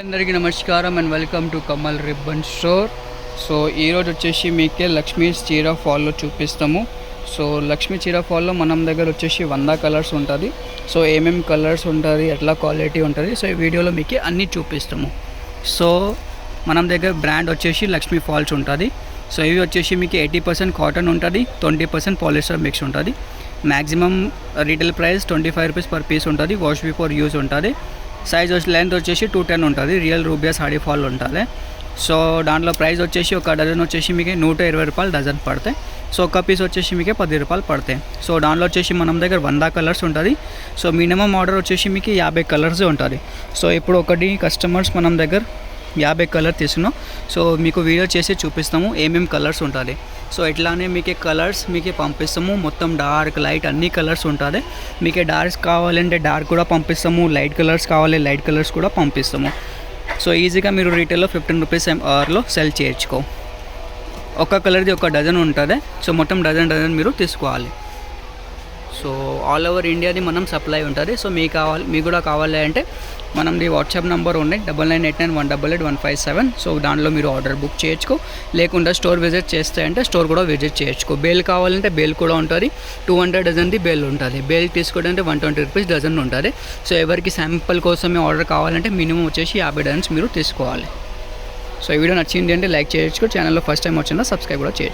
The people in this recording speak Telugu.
అందరికీ నమస్కారం and welcome to Kamal ribbon store. So ఈరోజు వచ్చేసి మీకే లక్ష్మీ చీర ఫాల్లో చూపిస్తాము. సో లక్ష్మీ చీర ఫాల్లో మనం దగ్గర వచ్చేసి 100 కలర్స్ ఉంటుంది. సో ఏమేమి కలర్స్ ఉంటుంది, ఎట్లా క్వాలిటీ ఉంటుంది, సో ఈ వీడియోలో మీకు అన్నీ చూపిస్తాము. సో మనం దగ్గర బ్రాండ్ వచ్చేసి లక్ష్మీ ఫాల్స్ ఉంటుంది. సో ఇవి వచ్చేసి మీకు 80% కాటన్ ఉంటుంది, 20% పాలిస్టర్ మిక్స్ ఉంటుంది. Maximum retail price 25 rupees per piece ఉంటుంది. వాష్ బిఫోర్ యూజ్ ఉంటుంది. సైజ్ లెంత్ వచ్చేసి 210 ఉంటుంది. రియల్ రూబియా సాడీ ఫాల్ ఉంటుంది. సో దాంట్లో ప్రైస్ వచ్చేసి ఒక డజన్ వచ్చేసి మీకు 120 రూపాయలు డజన్ పడతాయి. సో ఒక పీస్ వచ్చేసి మీకు 10 రూపాయలు పడతాయి. సో దాంట్లో వచ్చేసి మనం దగ్గర 100 కలర్స్ ఉంటుంది. సో మినిమం ఆర్డర్ వచ్చేసి మీకు 50 కలర్స్ ఉంటుంది. సో ఇప్పుడు ఒకటి కస్టమర్స్ మనం దగ్గర 50 కలర్ తీసుకున్నాం. సో మీకు వీడియో చేసి చూపిస్తాము ఏమేమి కలర్స్ ఉంటుంది. సో ఇట్లానే మీకు కలర్స్ మీకు పంపిస్తాము. మొత్తం డార్క్ లైట్ అన్ని కలర్స్ ఉంటుంది. మీకు డార్క్స్ కావాలంటే డార్క్ కూడా పంపిస్తాము, లైట్ కలర్స్ కావాలి లైట్ కలర్స్ కూడా పంపిస్తాము. సో ఈజీగా మీరు రీటైల్లో 15 రూపీస్ అవర్లో సెల్ చేయొచ్చుకో. ఒక కలర్ది ఒక డజన్ ఉంటుంది. సో మొత్తం డజన్ మీరు తీసుకోవాలి. సో ఆల్ ఓవర్ ఇండియాది మనం సప్లై ఉంటుంది. సో మీకు కూడా కావాలి అంటే మనది వాట్సాప్ నెంబర్ ఉన్నాయి 9989188157. సో దాంట్లో మీరు ఆర్డర్ బుక్ చేయొచ్చు. లేకుండా స్టోర్ విజిట్ చేస్తే అంటే స్టోర్ కూడా విజిట్ చేయొచ్చు. బేల్ కావాలంటే బేల్ కూడా ఉంటుంది. 200 డజన్ది బేల్ ఉంటుంది. బేల్ తీసుకోవడానికి 120 రూపీస్ డజన్ ఉంటుంది. సో ఎవరికి శాంపుల్ కోసమే ఆర్డర్ కావాలంటే మినిమం వచ్చేసి 50 డజన్స్ మీరు తీసుకోవాలి. సో ఈ వీడియో నచ్చింది అంటే లైక్ చేయొచ్చు. ఛానల్లో ఫస్ట్ టైం వచ్చిందా సబ్స్క్రైబ్ కూడా చేయొచ్చు.